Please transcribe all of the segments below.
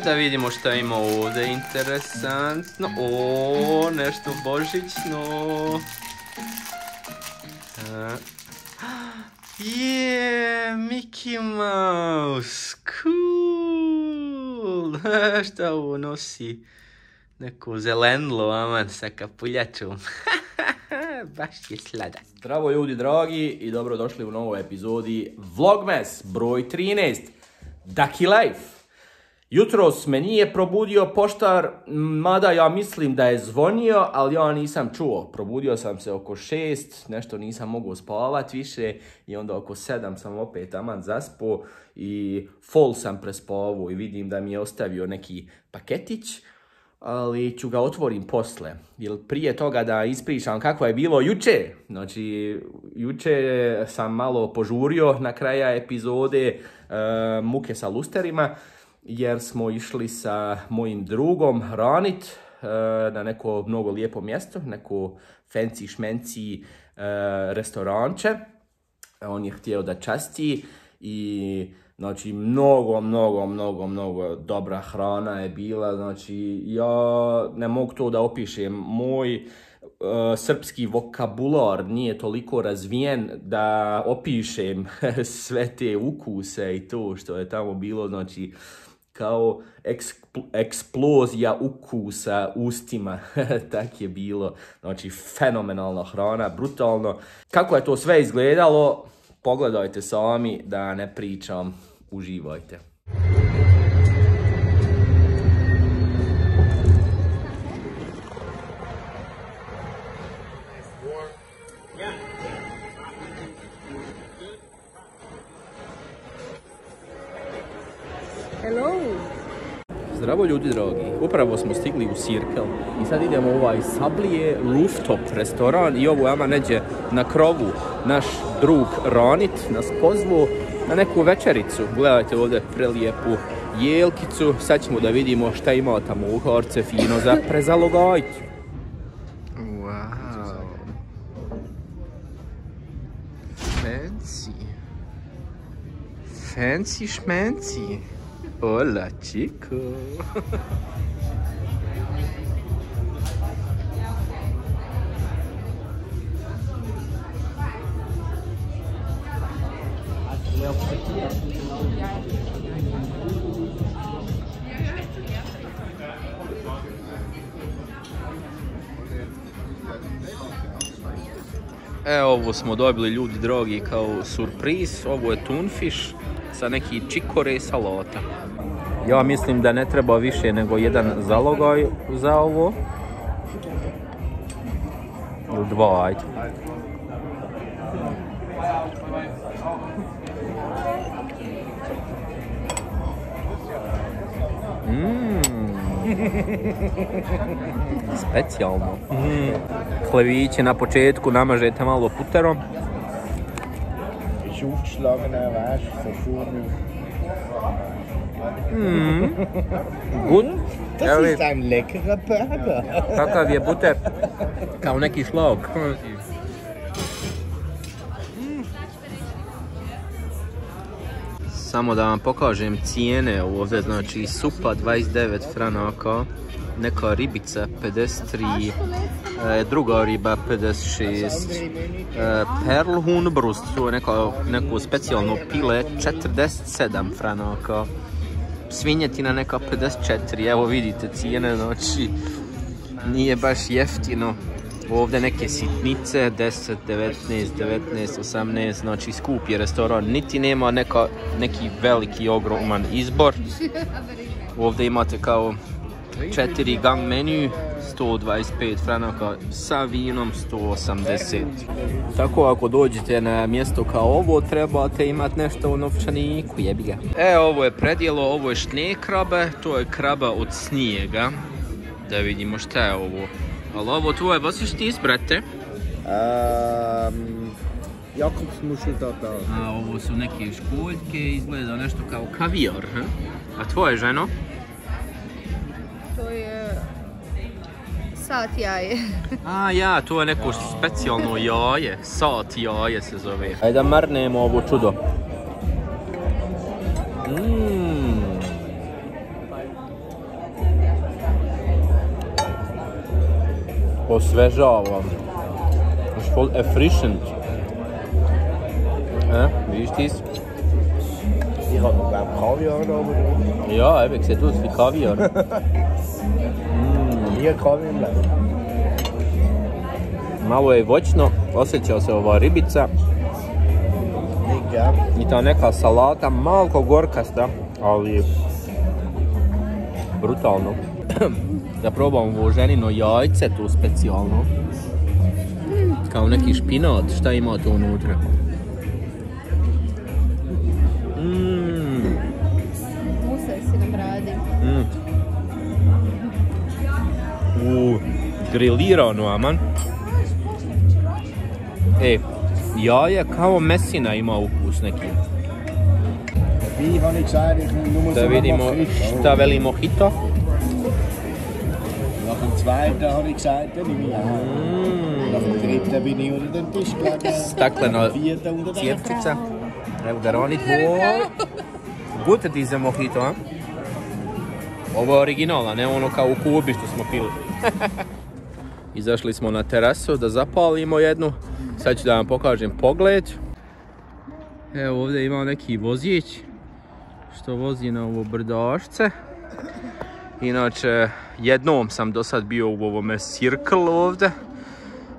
Da vidimo šta ima ovdje interesantno. O, nešto božićno. Mickey Mouse. Cool. Šta ovo nosi? Neko zelenlo, aman, sa kapuljačom. Baš je sladak. Zdravo ljudi dragi i dobrodošli u novoj epizodi Vlogmas broj 13. Ducky Life. Jutros me nije probudio poštar, mada ja mislim da je zvonio, ali ja nisam čuo. Probudio sam se oko 6, nešto nisam mogao spavati više i onda oko 7 sam opet taman zaspao i full sam prespavao i vidim da mi je ostavio neki paketić, ali ću ga otvorim posle. Jer prije toga da ispričam kako je bilo juče. Znači, juče sam malo požurio na kraja epizode muke sa lusterima, jer smo išli sa mojim drugom ranit na neko mnogo lijepo mjesto, neko fancy šmenci restoranče. On je htio da časti i znači mnogo dobra hrana je bila. Znači ja ne mogu to da opišem. Moj srpski vokabular nije toliko razvijen da opišem sve te ukuse i to što je tamo bilo. Znači kao eksplozija ukusa ustima, tak je bilo. Znači fenomenalna hrana, brutalno. Kako je to sve izgledalo, pogledajte sami, da ne pričam, uživajte. Hello. Zdravo ljudi dragi, upravo smo stigli u Cirkel i sad idemo u ovaj Sablije rooftop restoran i ovo ama neđe na krovu naš drug Ranit nas pozvao na neku večericu. Gledajte ovdje prelijepu jelkicu, sad ćemo da vidimo šta ima tamo u horce fino za prezalogajt. Wow. Fancy šmenci. Hola, chico. Ovo smo dobili ljudi drogi kao surpriz. Ovo je tunfish sa neki čikore salata. Ja mislim da ne treba više nego jedan zalogaj za ovo. Ili dva, ajde. Specijalno. Hleviće na početku namažete malo puterom. Good. Das ist ein leckerer Burger. Kakav je buter? Kao neki šlag. Samo da vam pokažem cijene ovdje, znači supa 29 franaka, neka ribica 53, druga riba 56, perlhunbrust, to je neko specijalno pile 47 franaka, svinjetina neka 54, evo vidite cijene, znači nije baš jeftino. Ovdje neke sitnice, 10, 19, 19, 18, znači skup je restoran, niti nema neki veliki, ogroman izbor. Ovdje imate kao 4 gang menu, 125 franaka, sa vinom 180. Tako ako dođete na mjesto kao ovo, trebate imati nešto u novčaniku, jebi ga. Ovo je predjelo, ovo je šnekrabe, to je kraba od snijega. Da vidimo šta je ovo. Ali ovo tvoje, vad ćeš ti izbrate? Jakobsmuschel da. Ovo su neke školjke, izgleda nešto kao kavijar. A tvoje, ženo? To je sat jaje. Ja, to je neko specijalno jaje. Sat jaje se zove. Ajde da marnemo ovo čudo. osvežava. Voll erfrischend. Wie ist dies? Ich habe noch Kaviar da oben drauf. Ja, eben, sieht aus wie Kaviar. Nie Kaviar im Leben. Malo je voćno, osjeća se ova ribica. I ta neka salata, malko gorkasta, ali brutalno. Da probam ovo ženino jajce tu specijalno. Kao neki špinat, šta ima tu unutra? Musaj si nam radi. Grilirano, aman. Jaje kao mesina ima ukus neki. Wie habe ich gesagt, ich muss Da vidimo šta veli mojito. Nach dem zweiten habe ich gesagt, dann nehme ich auch. Nach dem dritten bin ich unter den Tisch gelegen. Staklena Vierten unter den cjevčica. Evo da roni Gute ti za mojito, a? Ovo je originala, ne ono kao u Kubi što smo pili. Izašli smo na terasu da zapalimo jednu. Sad ću da vam pokažem pogled. Evo ovdje ima neki vozić što vozi na ovo brdašce. Inače, jednom sam do sad bio u ovome Circle ovdje.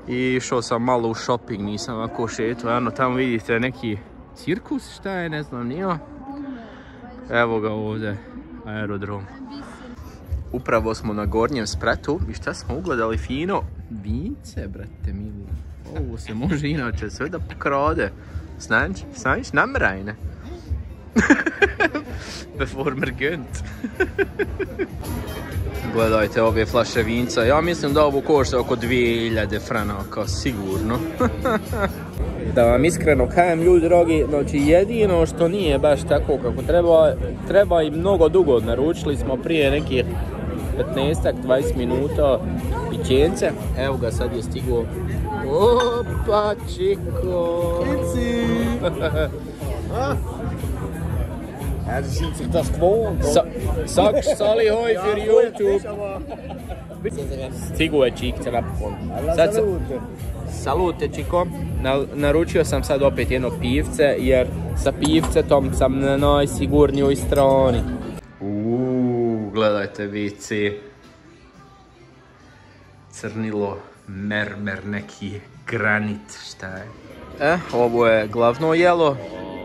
I išao sam malo u shopping, nisam ovako šetao. Ano, tamo vidite neki cirkus, šta je, ne znam, nije. Evo ga ovdje, aerodrom. Upravo smo na gornjem spratu i šta smo ugledali fino? Vince, brate mili. Ovo se može inače sve da pokrade. Znaš, namrajne. Before mergent. Gledajte ove flaše vinca. Ja mislim da ovo košta oko 2000 franaka, sigurno. Da vam iskreno kajem, ljudi drogi, znači jedino što nije baš tako kako treba i mnogo dugo. Naručili smo prije nekih 15-20 minuta pićence. Evo ga, sad je stigao. Opa, Chico! Ja, sie sind sich das gewohnt. Sag Sali hoj für YouTube. Stigao je Čikce napokon. Salute Čiko. Naručio sam sad opet jedno pivce jer sa pivcetom sam na najsigurnijoj strani. Gledajte vici. Crnilo, mermer, neki granit, šta je? Ovo je glavno jelo.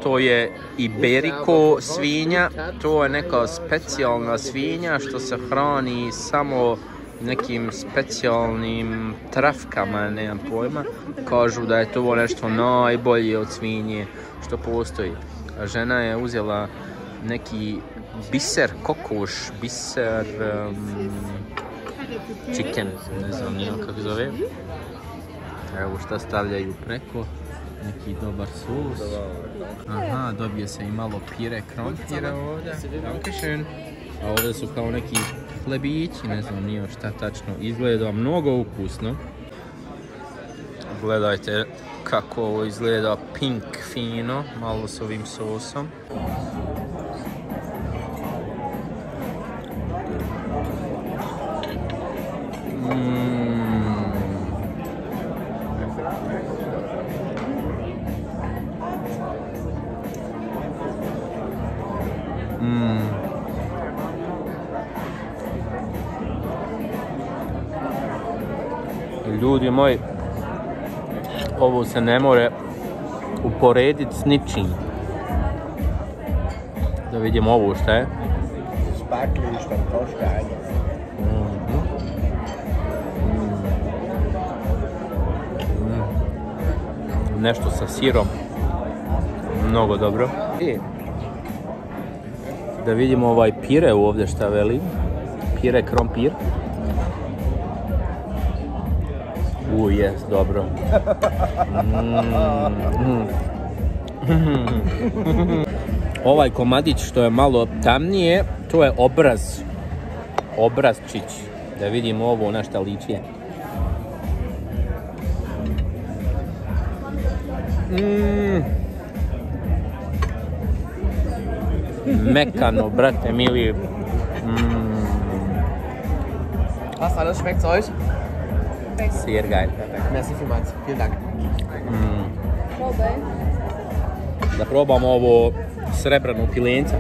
To je Iberico svinja, to je neka specijalna svinja što se hrani samo nekim specijalnim trafkama, nemam pojma. Kažu da je to nešto najbolje od svinje što postoji. A žena je uzela neki biser kokoš, biser chicken, ne znam nije kako zove. Evo šta stavljaju preko. Neki dobar sus. Aha, dobije se i malo pire krompira ovdje. Dankeschön. A ovdje su kao neki hlebići, ne znam nije šta tačno. Izgleda mnogo ukusno. Gledajte kako ovo izgleda pink fino, malo s ovim sosom. Ljudi moji, ovo se ne more uporediti s ničim. Da vidimo ovo šta je. Späckli košta Nešto sa sirom. Mnogo dobro. Da vidimo ovaj pire ovdje šta veli. Pire krompir. Jes, dobro. Ovaj komadić što je malo tamnije, to je obraz. Obrazčić. Da vidimo ovo na šta liči. Mekano, brate mili. Was alles schmeckt euch? Sehr geil. Merci vielmals. Vielen Dank. Probaj. Da probamo ovo srebrano pilenca.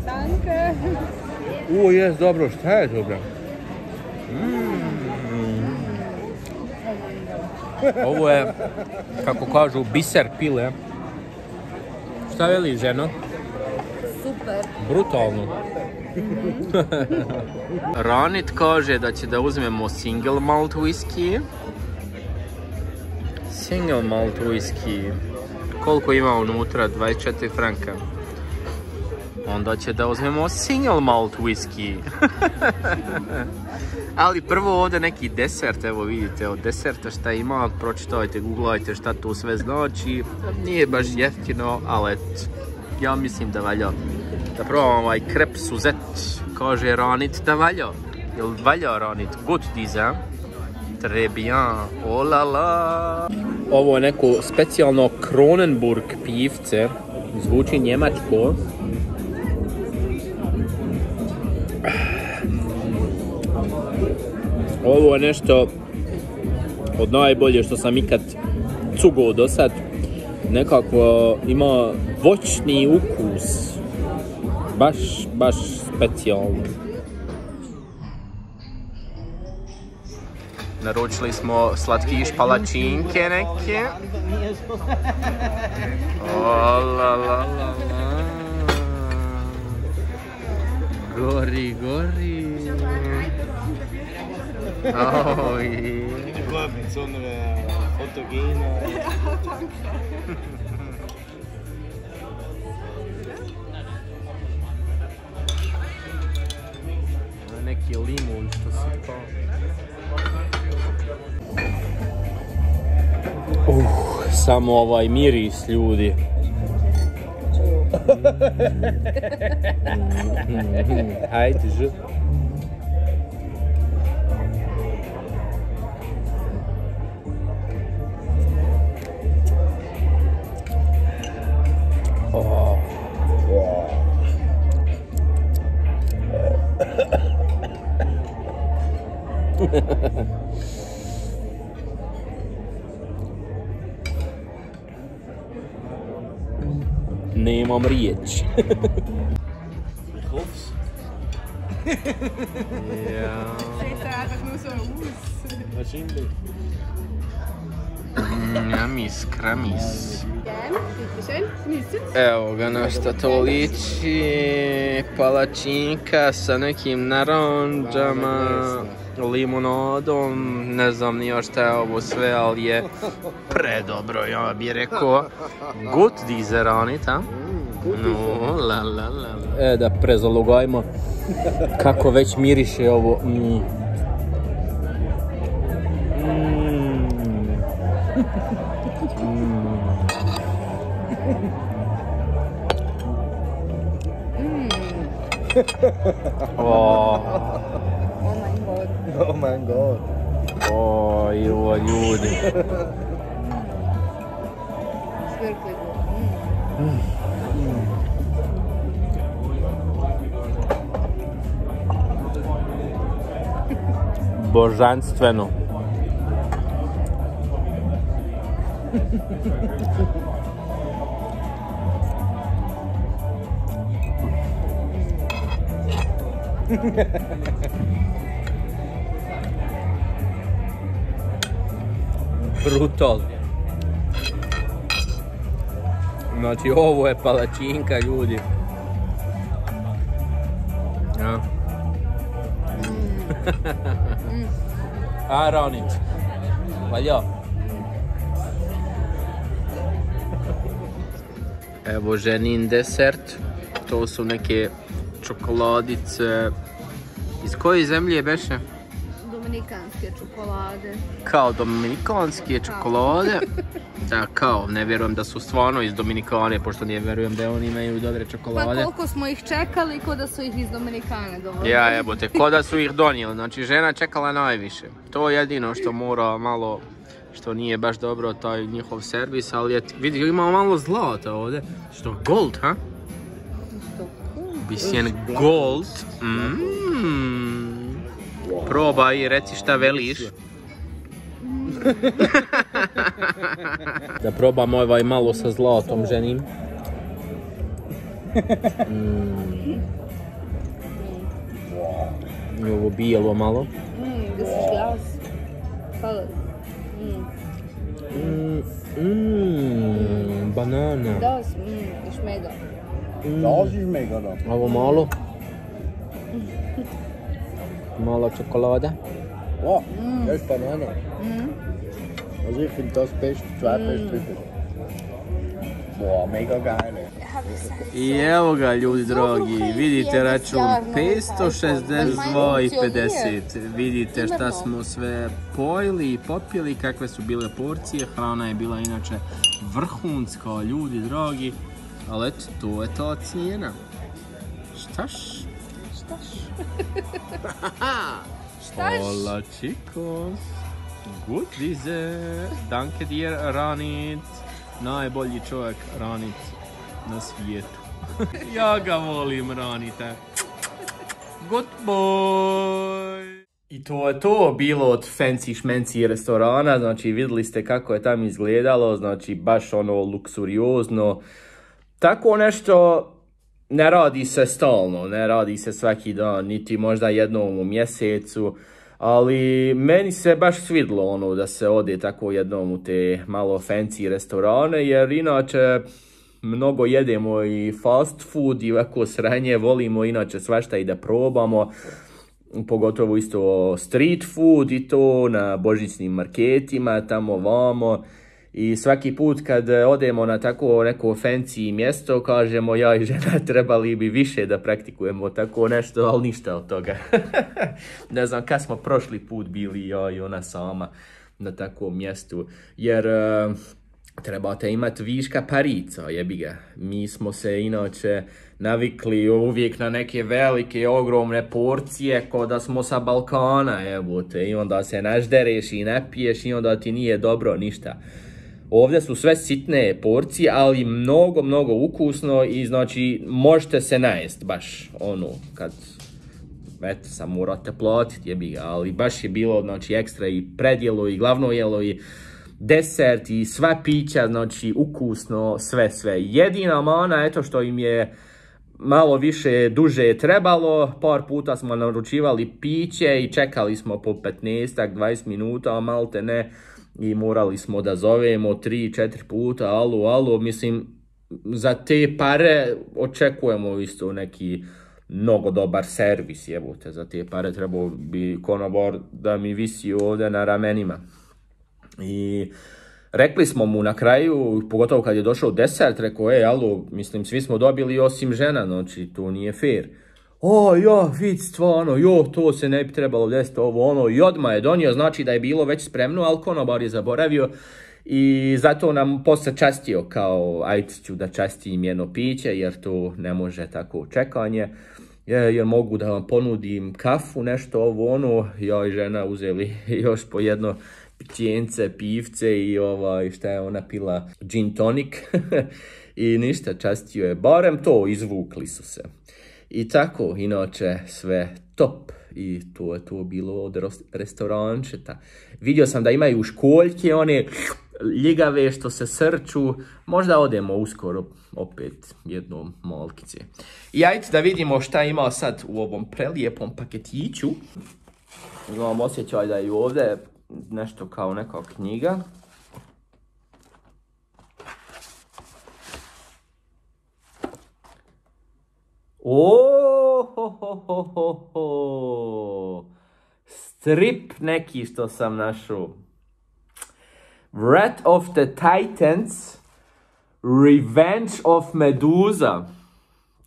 Danke. Jes, dobro, šta je dobro? Ovo je, kako kažu, biser pile. Šta veli, ženo? Super. Brutalno. Ranit kaže da će da uzmemo single malt whisky. Single malt whisky. Koliko ima unutra? 24 franka. Onda će da uzmemo single malt whisky. Ali prvo ovdje neki desert, evo vidite od deserta šta ima, pročitajte, googlajte šta to sve znači. Nije baš jeftino, ali ja mislim da valja. Da probam ovaj krep suzet, kaže Ranit da valja. Jel valja Ranit? Good diese, très bien, oh la la. Ovo je neko specijalno Kronenburg pivce, zvuči njemačko. Ovo je nešto od najbolje što sam ikad cugao do sad. Nekako ima voćni ukus. Baš specijalno. Naručili smo slatkiš palačinke neke. O la la la la. Gori. Oj. Mit so einer fotogenen. Neki limun što se pa... Samo ovaj miris, ljudi. Hajde, ž. Nemam riječi. Ich hoff's. Ja. Sieht einfach nur so aus. Wahrscheinlich. Kramis. Gerne, bitteschön. Genießen. Evo ga na šta to liči. Palačinka sa nekim naranđama, limunadom, ne znam ni još šta je ovo sve, ali je predobro, ja bih rekao. Gut diese Ranit, a? No, la la la. Da prezalogajmo kako već miriše ovo. Oh mein Gott. Oh mein Gott. Oj, ljudi. Ist wirklich gut. Božanstveno. Brutal. Znači ovo je palačinka, ljudi. Ja. A Ranit. Valja. Evo ženin desert. To su neke čokoladice. Iz koje zemlje beše? Dominikanske čokolade. Kao dominikanske čokolade. Da, kao, ne vjerujem da su stvarno iz Dominikane, pošto ne vjerujem da oni imaju dobre Pa čokolade. koliko smo ih čekali, ko da su ih iz Dominikane donijeli. Ja, jebote, ko da su ih donijeli, znači žena čekala najviše. To je jedino što mora malo, što nije baš dobro, taj njihov servis, ali je, vidi, ima malo zlata ovdje. Što, gold, ha? Što? Bisschen gold. Probaj i reci šta veliš. Da probam ovaj malo sa zlatom ženim. I ovo bijelo malo. This is glass color. Banana. Das, ist mega. Das ist mega da. Ovo malo. Malo čokolada. Wow, das ist Banane. Also ich finde das best, zweitbest wirklich. Boah, mega geil. I evo ga ljudi drogi, vidite račun 562,50. Vidite šta smo sve pojeli i popili, kakve su bile porcije. Hrana je bila inače vrhunska, ljudi drogi. Ali eto, to je ta cijena. Štaš? Hola chicos. Gut diese. Danke dir Ranit. Najbolji čovjek Ranit na svijetu. Ja ga volim, Ranite. Good boy. I to je to bilo od fancy šmenci restorana. Znači vidjeli ste kako je tam izgledalo. Znači baš ono luksuriozno. Tako nešto ne radi se stalno. Ne radi se svaki dan. Niti možda jednom u mjesecu. Ali meni se baš svidlo ono da se ode tako jednom u te malo fancy restorane, jer inače mnogo jedemo i fast food i ovako sranje, volimo inače svašta i da probamo, pogotovo isto street food i to na božićnim marketima, tamo vamo. I svaki put kad odemo na tako neko fancy mjesto, kažemo ja i žena trebali bi više da praktikujemo tako nešto, ali ništa od toga. Ne znam kad smo prošli put bili ja i ona sama na takvom mjestu, jer trebate imati viška parica, jebi ga. Mi smo se inače navikli uvijek na neke velike, ogromne porcije, ko da smo sa Balkana, jebote, i onda se naždereš i napiješ i onda ti nije dobro ništa. Ovdje su sve sitne porcije, ali mnogo ukusno i znači možete se najest baš ono kad eto sam morate platiti jebi ga, ali baš je bilo znači ekstra i predjelo i glavno jelo i desert i sva pića, znači ukusno sve. Jedina mana eto što im je malo više duže trebalo, par puta smo naručivali piće i čekali smo po 15-20 minuta, malte ne. I morali smo da zovemo 3-4 puta, alo, mislim, za te pare očekujemo isto neki mnogo dobar servis, jebote, za te pare trebao bi konobar da mi visi ovdje na ramenima. I rekli smo mu na kraju, pogotovo kad je došao desert, rekao, alo, mislim, svi smo dobili osim žena, znači, to nije fair. O, ja, vid, stvarno, to se ne bi trebalo desiti, ovo, ono, i odmah je donio, znači da je bilo već spremno, ali konobar je zaboravio i zato nam posle častio, kao, ajde ću da častim jedno piće, jer to ne može tako čekanje, jer mogu da vam ponudim kafu, nešto, ovo, ono, ja i žena uzeli još po jedno pitijence, pivce i šta je ona pila, gin tonic i ništa, častio je, barem to, izvukli su se. I tako, inače, sve top. I to je to bilo od restorančeta. Vidio sam da imaju školjke, one ljigave što se srču. Možda odemo uskoro opet jednom malkice. I ajde da vidimo šta ima sad u ovom prelijepom paketiću. Imam osjećaj da je ovdje nešto kao neka knjiga. Strip neki što sam našao. Wrath of the Titans, Revenge of Medusa.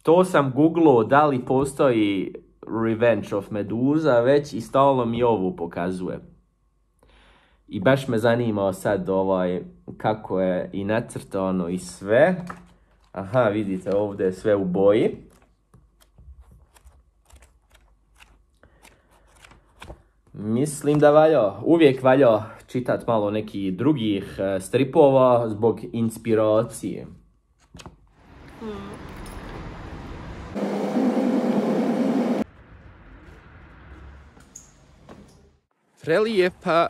To sam googlao da li postoji Revenge of Medusa već i stalno mi ovu pokazuje. I baš me zanima sad kako je i nacrtano i sve. Aha, vidite ovdje je sve u boji. Mislim da uvijek valja čitati malo nekih drugih stripova zbog inspiracije. Prelijepa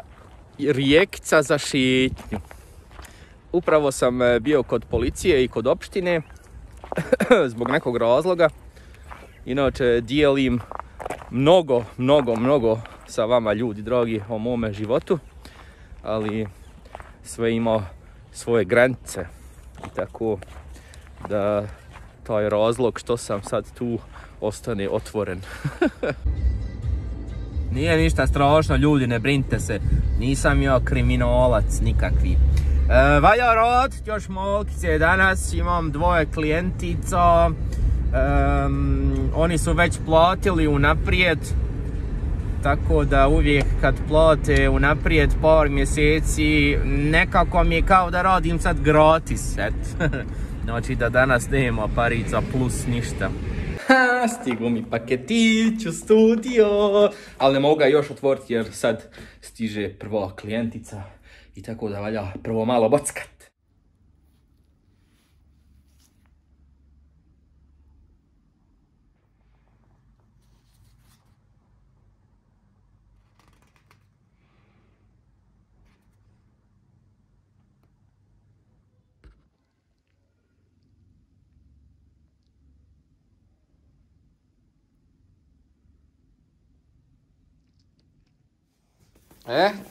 rijekica za šetnju. Upravo sam bio kod policije i kod opštine zbog nekog razloga. Inače dijelim mnogo sa vama, ljudi dragi, o mome životu, ali sve ima svoje granice i tako da taj razlog što sam sad tu ostane otvoren. Nije ništa strašno, ljudi, ne brinite se, nisam ja kriminalac nikakvi. Valja rad, još molkice, danas imam 2 klijentica, oni su već platili unaprijed, tako da uvijek kad plate unaprijed par mjeseci, nekako mi je kao da radim sad gratis, znači da danas nema parica plus ništa. Stigu mi paketić u studio, ali ne mogu ga još otvoriti jer sad stiže prva klijentica i tako da valja prvo malo bockat.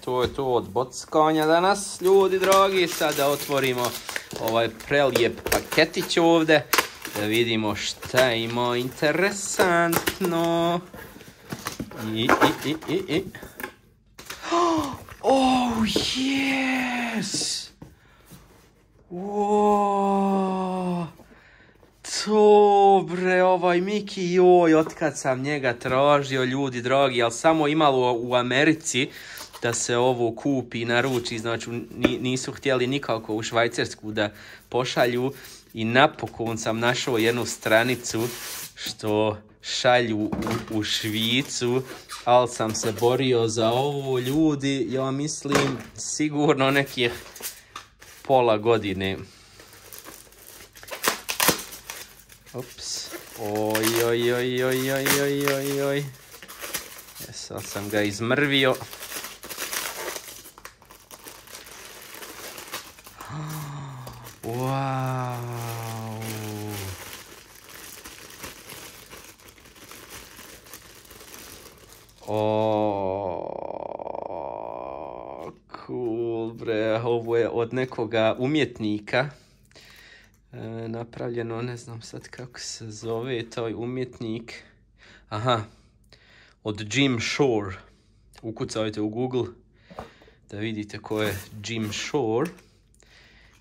To je to od bockanja danas, ljudi dragi. Sada otvorimo ovaj prelijep paketić ovdje, da vidimo šta ima interesantno. Oh, yes! Wow! To bre, ovaj Miki, joj, otkad sam njega tražio, ljudi dragi, ali samo imalo u Americi da se ovo kupi i naruči, znači nisu htjeli nikako u Švajcarsku da pošalju i napokon sam našao jednu stranicu što šalju u Švicu, ali sam se borio za ovo, ljudi, ja mislim sigurno nekih pola godine. Ups, oj. Sad sam ga izmrvio. Wow. Cool bre, ovo je od nekoga umjetnika. Napravljeno, ne znam sad kako se zove taj umjetnik. Aha, od Jim Shore. Ukucajte u Google da vidite ko je Jim Shore.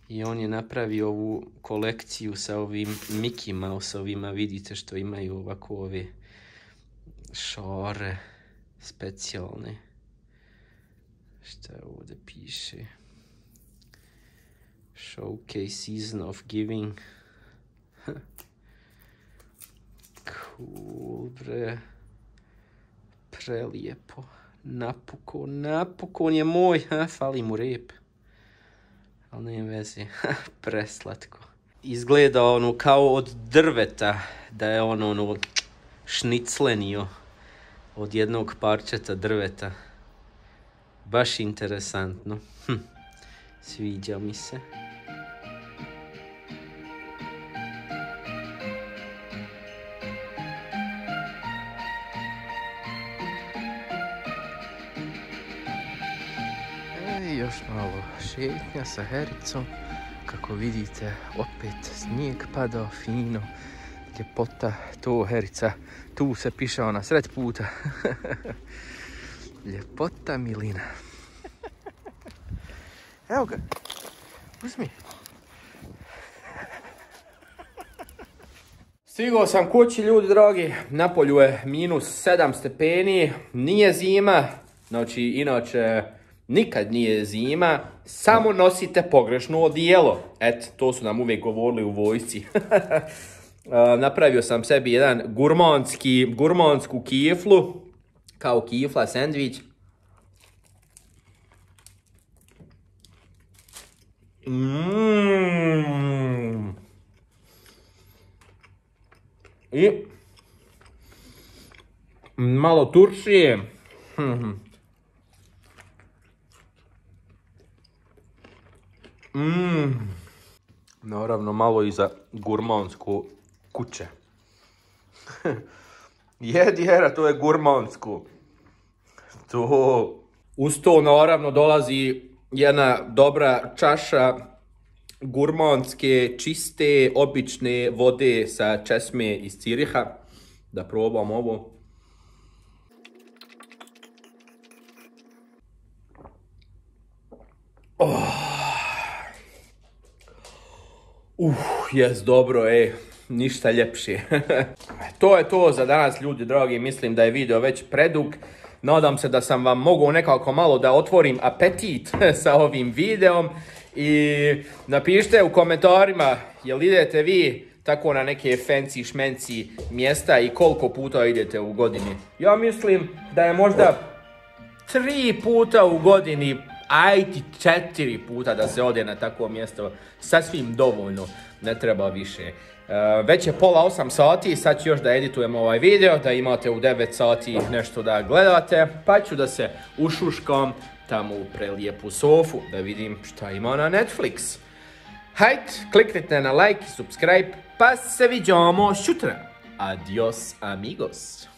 I on je napravio ovu kolekciju sa ovim Mickey Mouse-ovima. Vidite što imaju ovako ove šare specijalne. Šta ovdje piše? Showcase Season of Giving. Cool bre. Prelijepo. Napokon je moj. Fali mu rep. Ali nema veze. Preslatko. Izgleda ono kao od drveta. Da je ono šniclenio od jednog parčeta drveta. Baš interesantno. Sviđa mi se. Još malo šetnja sa hericom. Kako vidite, opet snijeg pada fino. Ljepota, to herica. Tu se pišao na sred puta. Ljepota milina. Evo ga. Uzmi. Stigao sam kući, ljudi dragi. Napolju je -7 stepeni. Nije zima. Znači, inače, nikad nije zima. Samo nosite pogrešno odijelo. Eto, to su nam uvijek govorili u vojsci. Napravio sam sebi jedan gurmansku kiflu. Kao kifla, sendvič. I malo turšije. Naravno, malo i za gurmansku kuće. Jera, to je gurmansku. To... Uz to naravno dolazi jedna dobra čaša gurmanske, čiste, obične vode sa česme iz Ciriha. Da probam ovo. Jes dobro, ništa ljepše. To je to za danas, ljudi dragi, mislim da je video već predug. Nadam se da sam vam mogao nekako malo da otvorim apetit sa ovim videom. I napišite u komentarima, jel idete vi tako na neke fancy šmenci mjesta i koliko puta idete u godini. Ja mislim da je možda 3 puta u godini, ajde 4 puta da se ode na takvo mjesto, sasvim dovoljno, ne treba više. Već je 7:30 sati, sad ću još da editujem ovaj video, da imate u 9 sati nešto da gledate, pa ću da se ušuškam tamo u prelijepu sofu, da vidim šta ima na Netflix. Hajde, kliknite na like i subscribe, pa se vidimo sutra. Adios amigos.